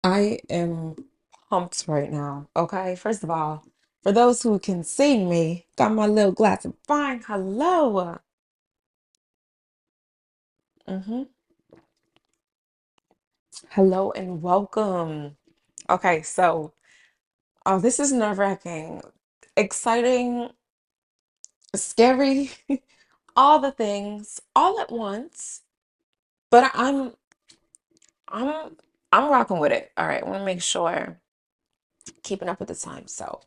I am pumped right now. Okay, first of all, for those who can see me, got my little glass of wine. Hello. hmm Hello and welcome. Okay, so this is nerve-wracking, exciting, scary, all the things all at once. But I'm I'm rocking with it. All right, I want to make sure keeping up with the time. So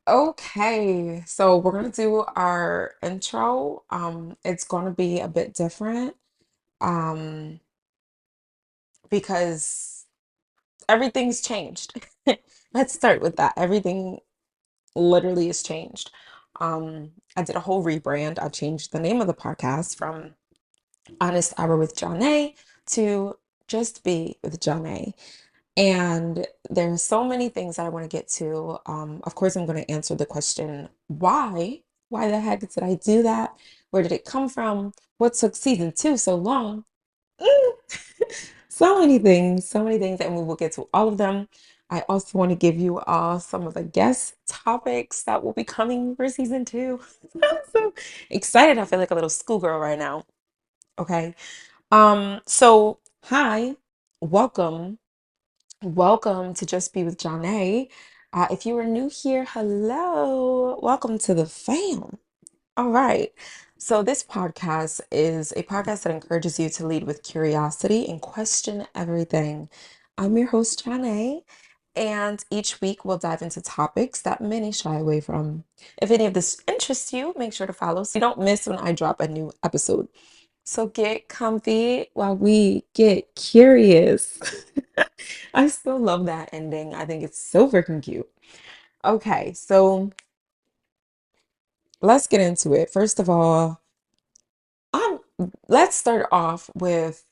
okay, so we're gonna do our intro. It's gonna be a bit different, um, because everything's changed. Let's start with that. Everything literally has changed. I did a whole rebrand. I changed the name of the podcast from Honest Hour with Jahnay to Just Be with Jahnay. And there's so many things I want to get to. Of course, I'm going to answer the question, why? Why the heck did I do that? Where did it come from? What took season two so long? Mm. So many things, and we will get to all of them. I also want to give you all some of the guest topics that will be coming for season two. I'm so excited. I feel like a little schoolgirl right now. Okay. So hi, welcome. Welcome to Just Be with Jahnay. If you are new here, hello. Welcome to the fam. All right. So, this podcast is a podcast that encourages you to lead with curiosity and question everything. I'm your host, Jahnay, and each week we'll dive into topics that many shy away from. If any of this interests you, make sure to follow so you don't miss when I drop a new episode. So get comfy while we get curious. I still love that ending. I think it's so freaking cute. Okay, so let's get into it. First of all, I'm let's start off with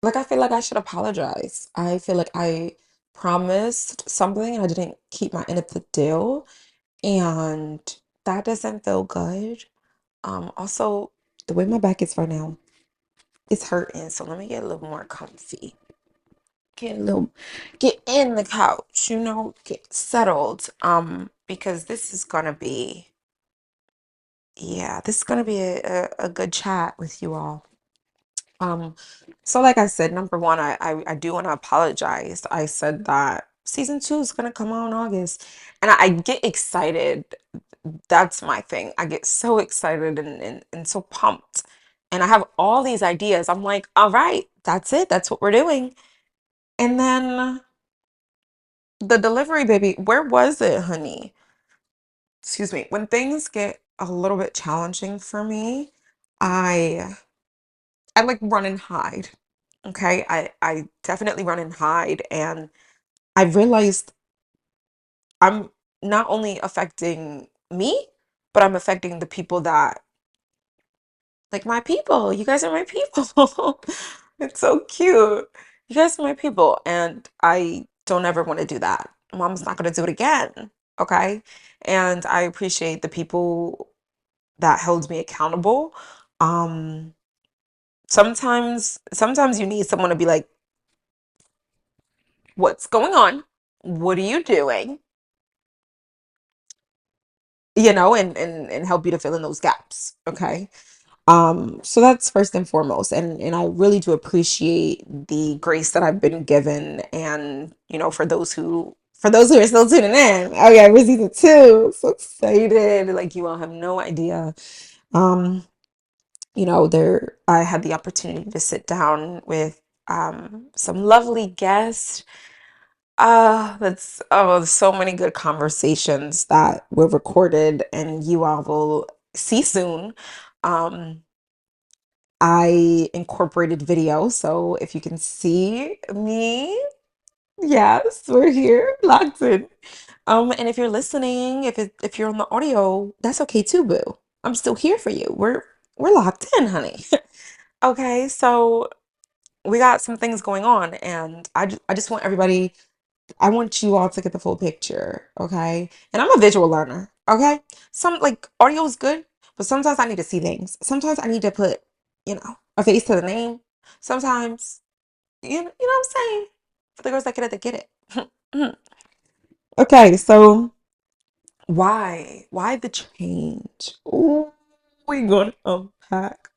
I feel like I should apologize. I feel like I promised something and I didn't keep my end of the deal, and that doesn't feel good. Also, the way my back is right now, it's hurting, so let me get a little more comfy. Get a little, get in the couch, get settled. Because this is gonna be, yeah, this is gonna be a good chat with you all. Um, so like I said, number one, I do want to apologize. I said that season two is gonna come out in August, and I get excited. That's my thing. I get so excited and so pumped. And I have all these ideas. I'm like, all right, that's it. That's what we're doing. And then the delivery baby, where was it, honey? Excuse me. When things get a little bit challenging for me, I I like run and hide. Okay? I definitely run and hide, and I realized I'm not only affecting me, but I'm affecting the people that like my people. You guys are my people. It's so cute. You guys are my people, and I don't ever want to do that. Mom's not going to do it again. Okay? And I appreciate the people that held me accountable. Um, sometimes you need someone to be like, "What's going on? What are you doing?" And help you to fill in those gaps. Okay. So that's first and foremost, and I really do appreciate the grace that I've been given, and for those who are still tuning in, okay, we're season two. So excited, like you all have no idea. Um, there I had the opportunity to sit down with some lovely guests. That's so many good conversations that were recorded and you all will see soon. Um, I incorporated video, so if you can see me, yes, we're here, locked in. And if you're listening, if you're on the audio, that's okay too, boo. I'm still here for you. We're locked in, honey. Okay, so we got some things going on, and I just want everybody, I want you all to get the full picture, okay? And I'm a visual learner, okay? Some like audio is good, but sometimes I need to see things. Sometimes I need to put, a face to the name. Sometimes, you know what I'm saying? For the girls that get it, they get it. Okay, so why? Why the change? Ooh, we gonna unpack.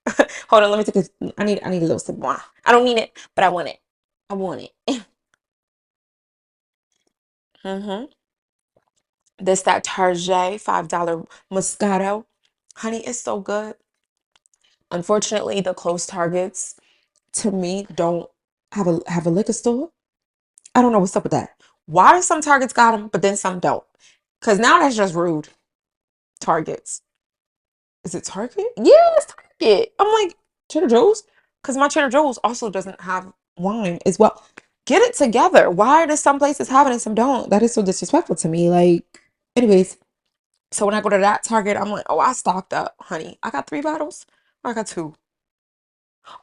Hold on, let me take a. I need a little sip more. I don't need it, but I want it. I want it. hmm This that Target $5 Moscato, honey, it's so good. Unfortunately, the closed Targets to me don't have a liquor store. I don't know what's up with that. Why some Targets got them, but then some don't? Cause now that's just rude. Targets. Is it Target? Yes, Target. I'm like Trader Joe's, because my Trader Joe's also doesn't have wine as well. Get it together. Why does some places have it and some don't? That is so disrespectful to me. Like, anyways, so when I go to that Target, I'm like, oh, I stocked up, honey. I got 3 bottles. Or I got two.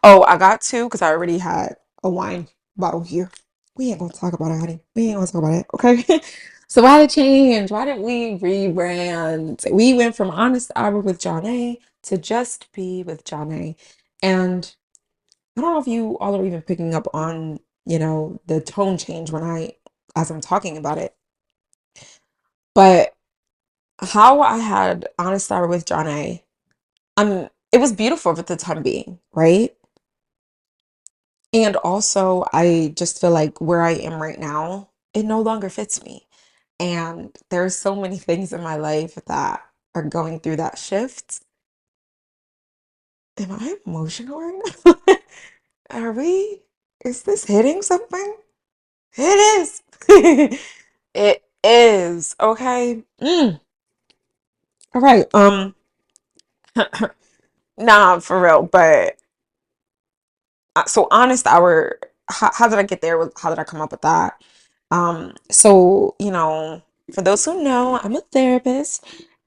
Oh, I got two because I already had a wine bottle here. We ain't gonna talk about it, honey. We ain't gonna talk about it, okay? So why the change? Why did we rebrand? We went from Honest Hour with Jahnay to Just Be with Jahnay. And I don't know if you all are even picking up on, the tone change as I'm talking about it. But how I had Honest Hour with Jahnay, it was beautiful for the time being, right? And also, I just feel like where I am right now, it no longer fits me. And there's so many things in my life that are going through that shift. Am I emotional right now? Are we? Is this hitting something? It is. It is. Okay. All right. Nah, for real. But so honest, how did I get there? How did I come up with that? So, for those who know, I'm a therapist,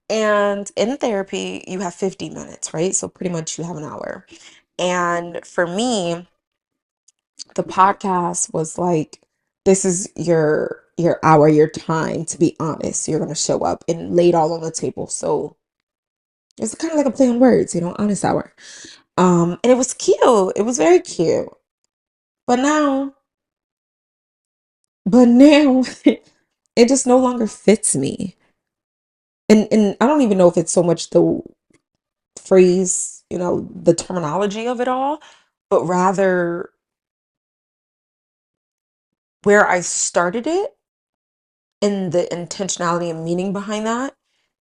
and in therapy, you have 50 minutes, right? So pretty much you have an hour. And for me, the podcast was like, this is your hour, your time to be honest. You're gonna show up and lay it all on the table. So it's kind of like a play on words, honest hour. And it was cute. It was very cute. But now, but now it just no longer fits me. And I don't even know if it's so much the phrase, the terminology of it all, but rather where I started it and the intentionality and meaning behind that.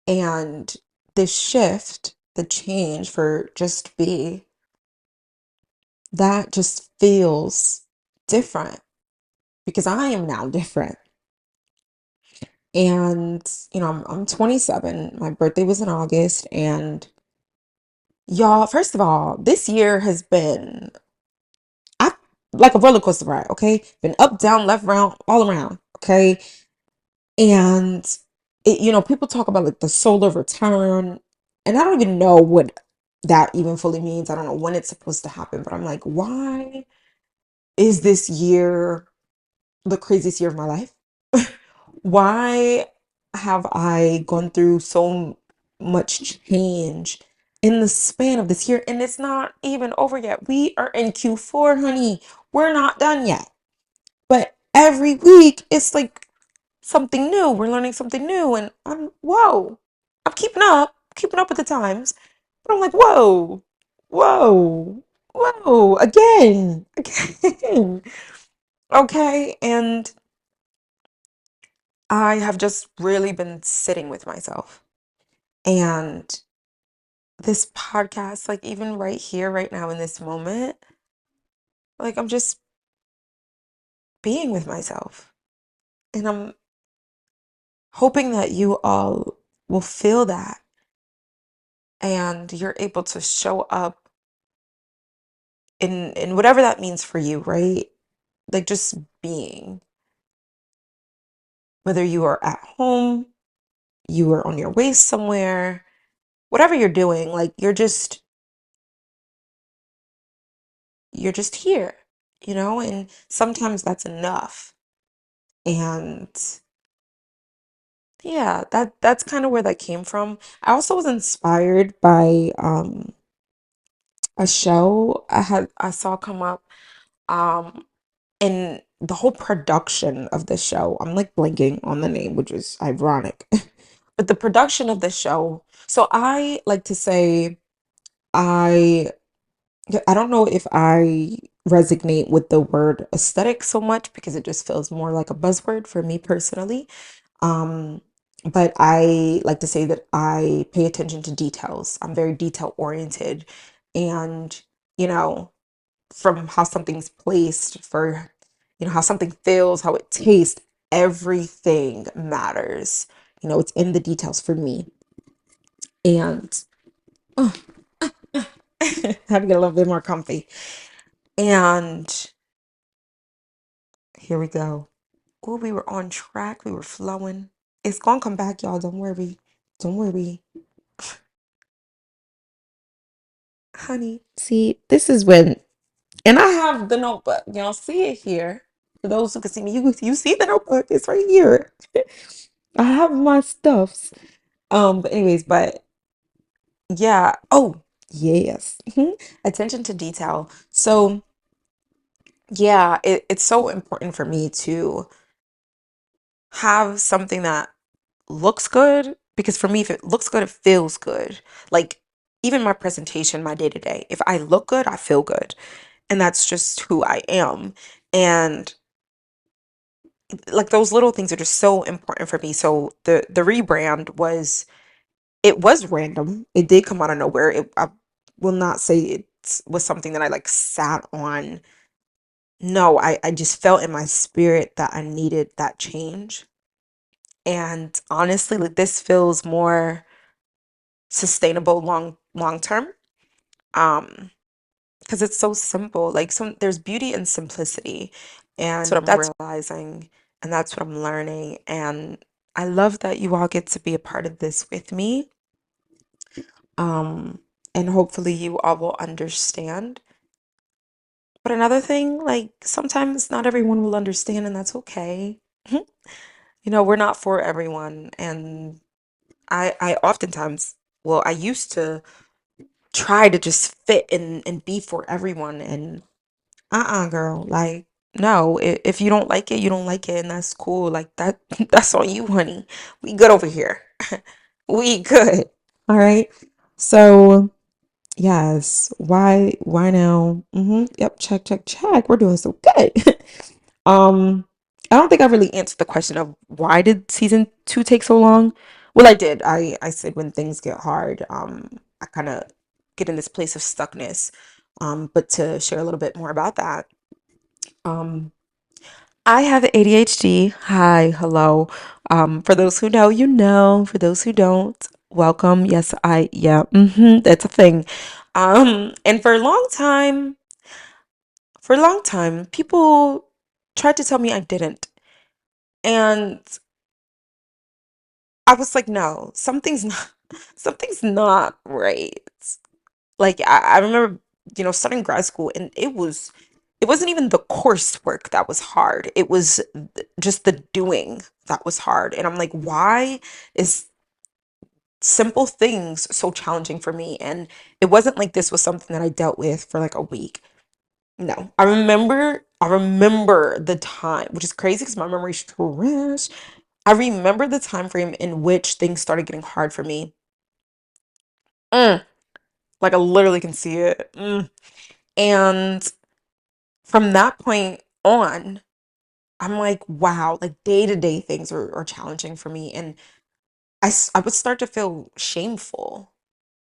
And this shift, the change for just be, that just feels different because I am now different. And, I'm 27. My birthday was in August. And y'all, first of all, this year has been I like a roller coaster ride, okay? Been up, down, left, round, all around, okay? And people talk about like the solar return, and I don't even know what that even fully means. I don't know when it's supposed to happen, but I'm like, why is this year the craziest year of my life? Why have I gone through so much change in the span of this year? And it's not even over yet. We are in Q4, honey. We're not done yet. But every week it's like something new. We're learning something new. And whoa, I'm keeping up with the times. But I'm like, whoa, whoa, whoa, again, again. Okay. And I have just really been sitting with myself. And this podcast, like even right here, right now in this moment, like I'm just being with myself. And I'm hoping that you all will feel that and you're able to show up in whatever that means for you, right? Like just being, whether you are at home, you are on your way somewhere, whatever you're doing, like you're just here, and sometimes that's enough. And yeah, that's kind of where that came from. I also was inspired by a show I saw come up, um and the whole production of the show, I'm like blanking on the name, which is ironic. But the production of the show, so I like to say I I don't know if I resonate with the word aesthetic so much because it just feels more like a buzzword for me personally. Um, but I like to say that I pay attention to details. I'm very detail oriented. And, you know, from how something's placed, for, how something feels, how it tastes, everything matters. It's in the details for me. And oh, had to get a little bit more comfy. And here we go. Oh, we were on track. We were flowing. It's gonna come back, y'all. Don't worry. Don't worry. Honey, see, this is when, and I have the notebook. Y'all see it here. For those who can see me, you see the notebook. It's right here. I have my stuffs. But anyways, but yeah. Oh, yes. Attention to detail. So yeah, it's so important for me to have something that looks good, because for me, if it looks good, it feels good. Like even my presentation, my day to day, if I look good, I feel good. And that's just who I am. And like those little things are just so important for me. So the rebrand was, it was random. It did come out of nowhere. I will not say it was something that I like sat on. No, I just felt in my spirit that I needed that change. And honestly, like this feels more sustainable long term. Um, because it's so simple. Like there's beauty in simplicity, and that's what I'm realizing, and that's what I'm learning. And I love that you all get to be a part of this with me. Um, and hopefully you all will understand. But another thing, like sometimes not everyone will understand, and that's okay. We're not for everyone, and I oftentimes, well, I used to try to just fit and be for everyone, and girl, like no, if you don't like it, you don't like it, and that's cool. Like that that's on you, honey. We good over here. We good. All right. So yes, why now? Yep, check. We're doing so good. um I don't think I really answered the question of why did season 2 take so long. Well, I did. I said when things get hard, I kind of get in this place of stuckness. But to share a little bit more about that, um I have ADHD. Hi, hello. For those who know, you know. For those who don't, welcome. Yes, yeah, that's a thing. And for a long time, people tried to tell me I didn't. And I was like, no, something's not right. Like I remember, starting grad school, and it wasn't even the coursework that was hard. It was just the doing that was hard. And I'm like, why is simple things so challenging for me? And it wasn't like this was something that I dealt with for like a week. No. I remember the time, which is crazy because my memory's trash. I remember the time frame in which things started getting hard for me. Mm, like I literally can see it. And from that point on, I'm like, wow, like day to day things are challenging for me. And I would start to feel shameful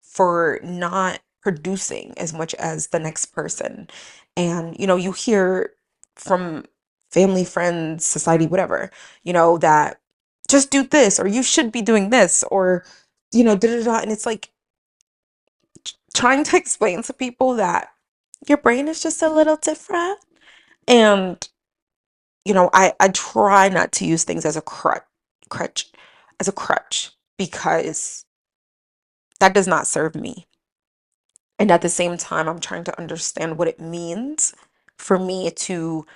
for not producing as much as the next person. And, you hear from family, friends, society, whatever, that just do this, or you should be doing this, or, da da da. And it's like trying to explain to people that your brain is just a little different. And I try not to use things as a crutch, as a crutch, because that does not serve me. And at the same time, I'm trying to understand what it means for me to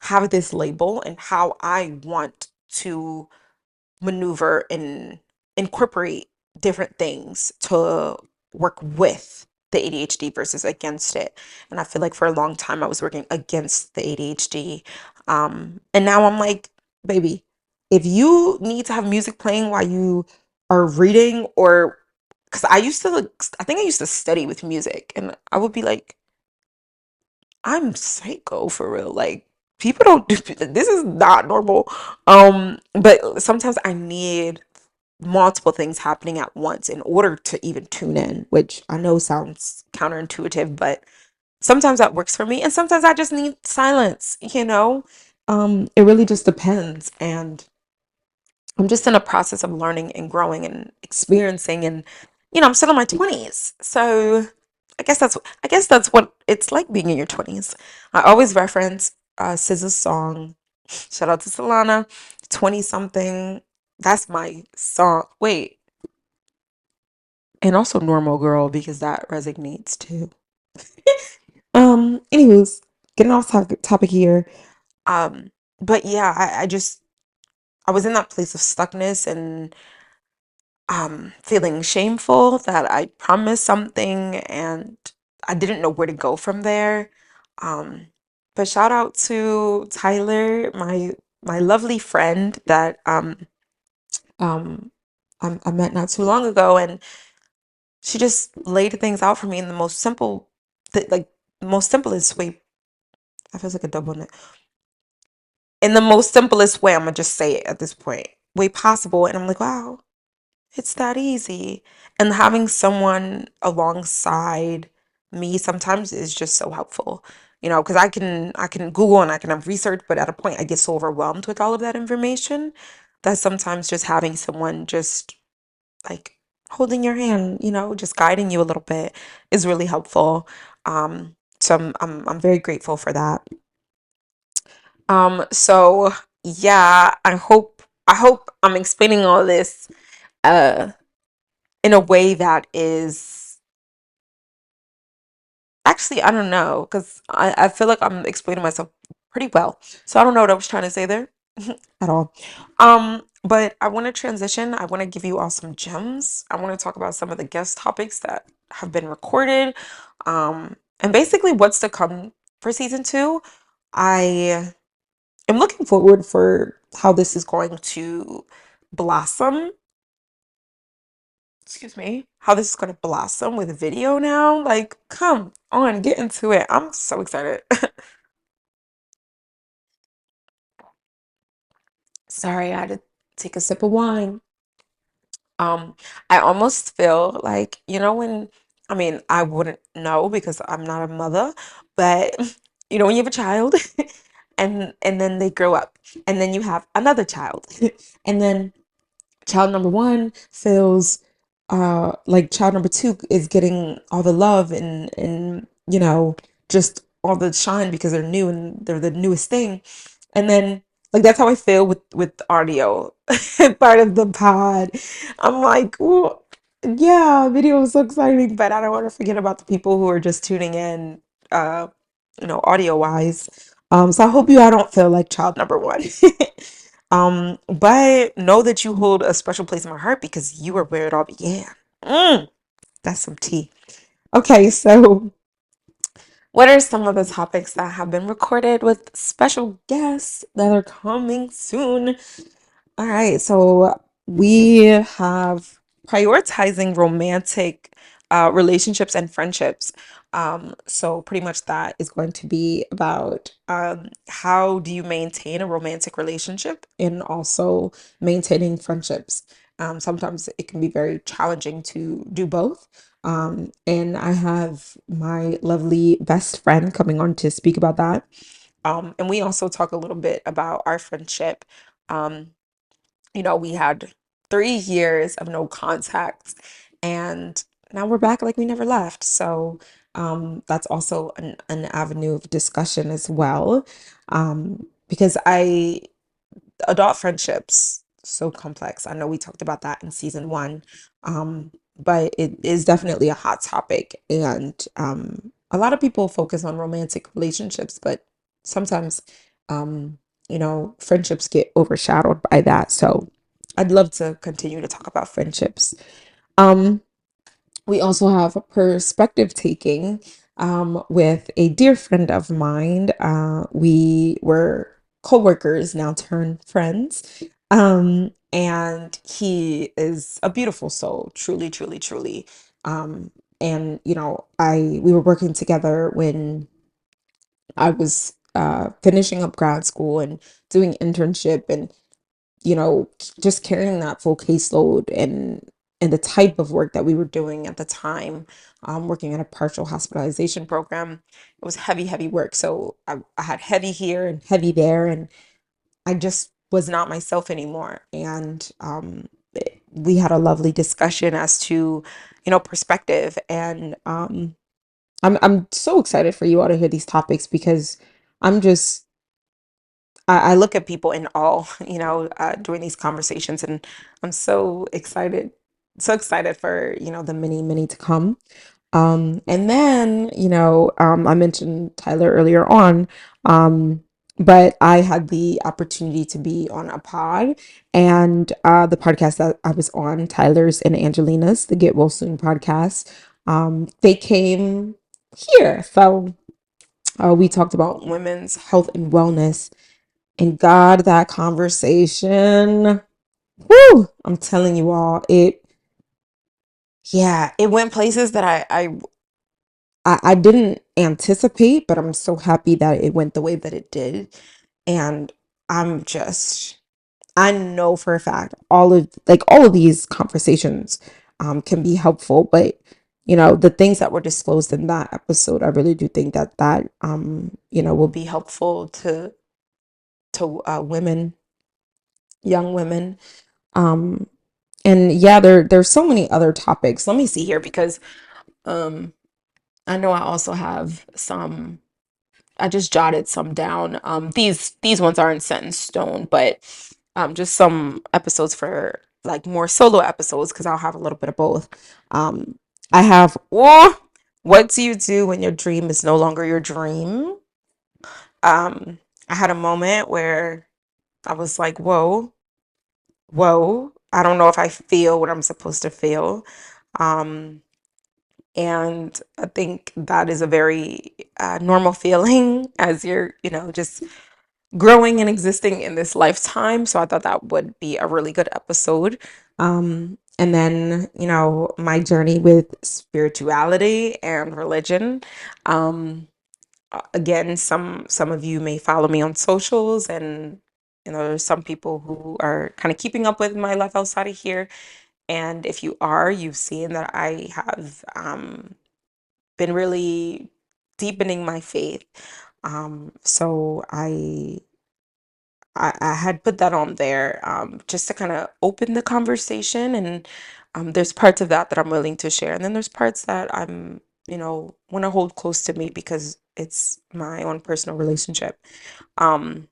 have this label and how I want to maneuver and incorporate different things to work with. the ADHD versus against it. And I feel like for a long time I was working against the ADHD. And now I'm like, baby, if you need to have music playing while you are reading, or because I used to like, I think I used to study with music, and I would be like, I'm psycho for real. Like, people don't do this, is not normal. But sometimes I need multiple things happening at once in order to even tune in, which I know sounds counterintuitive, but sometimes that works for me, and sometimes I just need silence, you know? It really just depends. And I'm just in a process of learning and growing and experiencing, and I'm still in my 20s. So I guess that's what it's like being in your 20s. I always reference SZA's song. Shout out to Solana, 20 something. That's my song. Wait, and also Normal Girl, because that resonates too. Anywho's, getting off topic here. Um, but yeah, I was in that place of stuckness and feeling shameful that I promised something and I didn't know where to go from there. Um, but shout out to Tyler, my lovely friend that um I met not too long ago, and she just laid things out for me in the most simple, like most simplest way. That feels like a double net. In the most simplest way, I'm gonna just say it at this point, way possible. And I'm like, wow, it's that easy. And having someone alongside me sometimes is just so helpful. Because I can Google and I can have research, but at a point I get so overwhelmed with all of that information that sometimes just having someone just like holding your hand, just guiding you a little bit is really helpful. So I'm very grateful for that. So yeah, I hope I'm explaining all this uh in a way that is actually, I don't know, because I feel like I'm explaining myself pretty well. So I don't know what I was trying to say there at all. But I want to transition. I want to give you all some gems. I want to talk about some of the guest topics that have been recorded. And basically what's to come for season two. I am looking forward for how this is going to blossom. Excuse me, how this is going to blossom with video now. Like, come on, get into it. I'm so excited. Sorry, I had to take a sip of wine. Um, I almost feel like, when, I mean, I wouldn't know because I'm not a mother, but when you have a child and then they grow up, and then you have another child, and then child number one feels like child number two is getting all the love and just all the shine because they're new and they're the newest thing. And then like that's how I feel with audio part of the pod. I'm like, well, yeah, video is so exciting, but I don't want to forget about the people who are just tuning in, uh audio wise. So I hope I don't feel like child number one. But know that you hold a special place in my heart because you are where it all began. Mm, that's some tea. Okay, so what are some of the topics that have been recorded with special guests that are coming soon? All right, so we have prioritizing romantic relationships and friendships. So pretty much that is going to be about how do you maintain a romantic relationship and also maintaining friendships. Sometimes it can be very challenging to do both. And I have my lovely best friend coming on to speak about that. And we also talk a little bit about our friendship. Um, we had 3 years of no contact, and now we're back like we never left. So that's also an avenue of discussion as well. Because adult friendships so complex. I know we talked about that in season one, but it is definitely a hot topic, and a lot of people focus on romantic relationships, but sometimes friendships get overshadowed by that. So I'd love to continue to talk about friendships. Um, We also have perspective taking with a dear friend of mine. We were co-workers, now turned friends. And he is a beautiful soul, truly, truly, truly. Um, and we were working together when I was finishing up grad school and doing internship, and just carrying that full caseload, and the type of work that we were doing at the time, working at a partial hospitalization program. It was heavy, heavy work. So I had heavy here and heavy there, and I just was not myself anymore. And we had a lovely discussion as to, perspective. And I'm so excited for you all to hear these topics, because I'm just I look at people in awe, during these conversations, and I'm so excited for, the many, many to come. And then, I mentioned Tyler earlier on, but I had the opportunity to be on a pod, and the podcast that I was on, Tyler's and Angelina's, the Get Well Soon podcast, they came here. So we talked about women's health and wellness, and God, that conversation, whoo, I'm telling you all, yeah, it went places that I didn't anticipate, but I'm so happy that it went the way that it did. And I'm just, I know for a fact all of these conversations can be helpful, but the things that were disclosed in that episode, I really do think that will be helpful to women, young women. Um, and yeah, there's so many other topics. Let me see here, because um, I know I also have some. I just jotted some down. These ones aren't set in stone, but just some episodes for like more solo episodes, because I'll have a little bit of both. I have, what do you do when your dream is no longer your dream? I had a moment where I was like, whoa, I don't know if I feel what I'm supposed to feel. Um, and I think that is a very normal feeling as you're, just growing and existing in this lifetime. So I thought that would be a really good episode. And then, my journey with spirituality and religion. Um, Again, some of you may follow me on socials, and there's some people who are kind of keeping up with my life outside of here. And if you are, you've seen that I have been really deepening my faith. So I had put that on there, just to kind of open the conversation. And there's parts of that I'm willing to share. And then there's parts that I'm, want to hold close to me, because it's my own personal relationship. Um,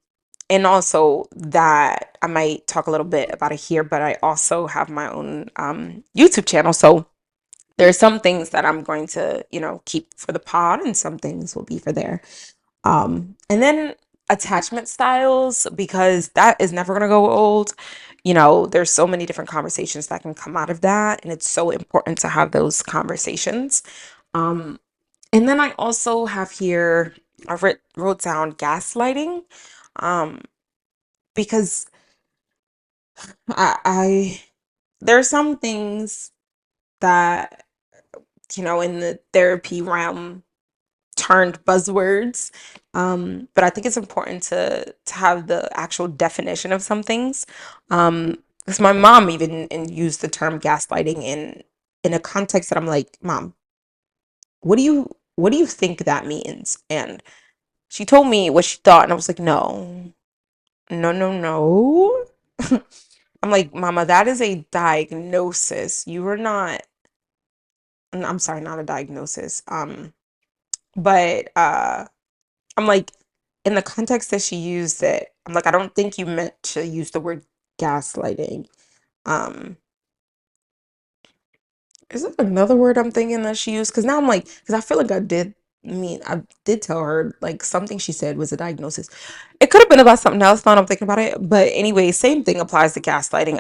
and also that I might talk a little bit about it here, but I also have my own YouTube channel. So there's some things that I'm going to, keep for the pod, and some things will be for there. And then attachment styles, because that is never going to go old. There's so many different conversations that can come out of that, and it's so important to have those conversations. Um, and then I also have here, wrote down gaslighting, um, because I there are some things that, in the therapy realm, turned buzzwords. But I think it's important to have the actual definition of some things. Because my mom even used the term gaslighting in a context that I'm like, Mom, what do you think that means? And she told me what she thought, and I was like, no, no, no, no. I'm like, Mama, that is a diagnosis. You are not. I'm sorry, not a diagnosis. But I'm like, in the context that she used it, I'm like, I don't think you meant to use the word gaslighting. Um, is there another word I'm thinking that she used? Because now I'm like, because I feel like I did. mean, I did tell her like something she said was a diagnosis. It could have been about something else now that I'm thinking about it. But anyway, same thing applies to gaslighting.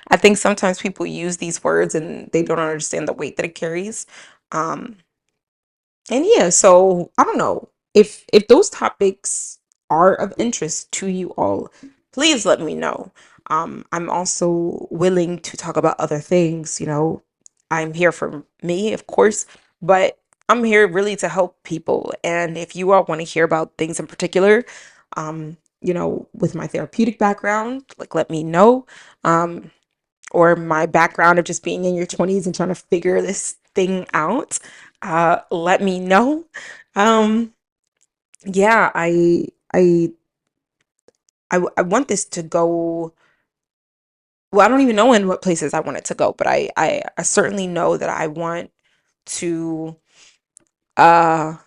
I think sometimes people use these words and they don't understand the weight that it carries. Um, and yeah, so I don't know if those topics are of interest to you all, please let me know. I'm also willing to talk about other things, you know. I'm here for me, of course, but I'm here really to help people. And if you all want to hear about things in particular, you know, with my therapeutic background, like let me know. Um, or my background of just being in your 20s and trying to figure this thing out, let me know. Um, yeah, I want this to go. Well, I don't even know in what places I want it to go, but I certainly know that I want to. Uh,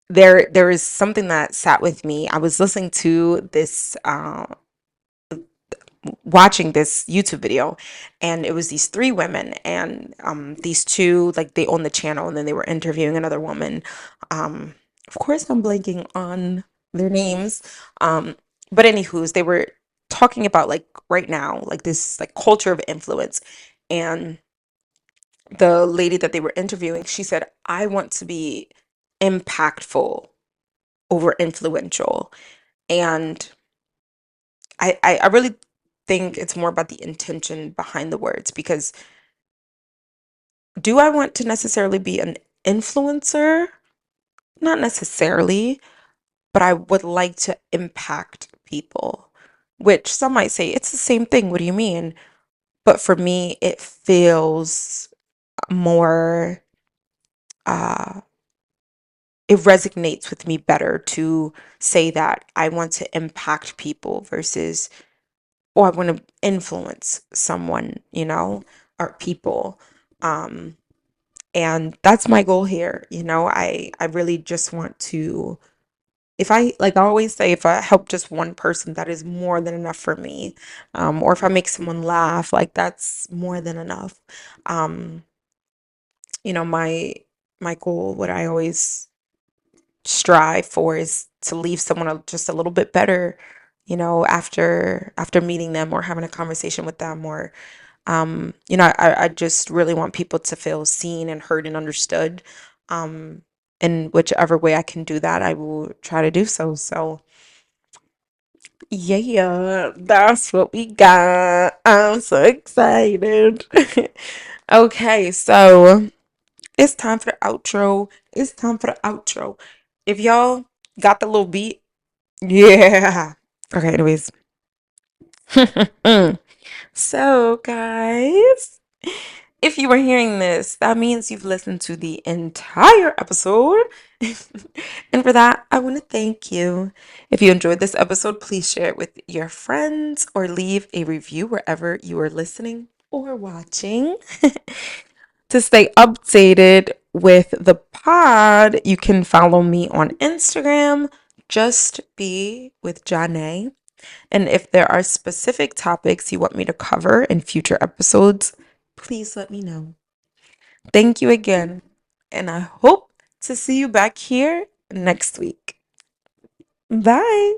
there is something that sat with me. I was listening to this watching this YouTube video, and it was these three women, and these two, like, they own the channel, and then they were interviewing another woman. Of course I'm blanking on their names. But anywho's, they were talking about, like, right now, like this like culture of influence. And the lady that they were interviewing, she said, I want to be impactful over influential. And I really think it's more about the intention behind the words, because do I want to necessarily be an influencer? Not necessarily, but I would like to impact people, which some might say it's the same thing. What do you mean? But for me, it feels more, uh, it resonates with me better to say that I want to impact people versus, oh, I want to influence someone, you know, or people. Um, and that's my goal here. You know, I really just want to, if I, like I always say, if I help just one person, that is more than enough for me. Or if I make someone laugh, like that's more than enough. um you know, my goal, what I always strive for, is to leave someone just a little bit better, you know, after meeting them or having a conversation with them. Or you know, I just really want people to feel seen and heard and understood. Um, in whichever way I can do that, I will try to do so. So, yeah, that's what we got. I'm so excited. Okay, so it's time for the outro. It's time for the outro. If y'all got the little beat, yeah. Okay, anyways. So, guys, if you were hearing this, that means you've listened to the entire episode. And for that, I want to thank you. If you enjoyed this episode, please share it with your friends or leave a review wherever you are listening or watching. To stay updated with the pod, you can follow me on Instagram, just be with Jahnay. And if there are specific topics you want me to cover in future episodes, please let me know. Thank you again, and I hope to see you back here next week. Bye.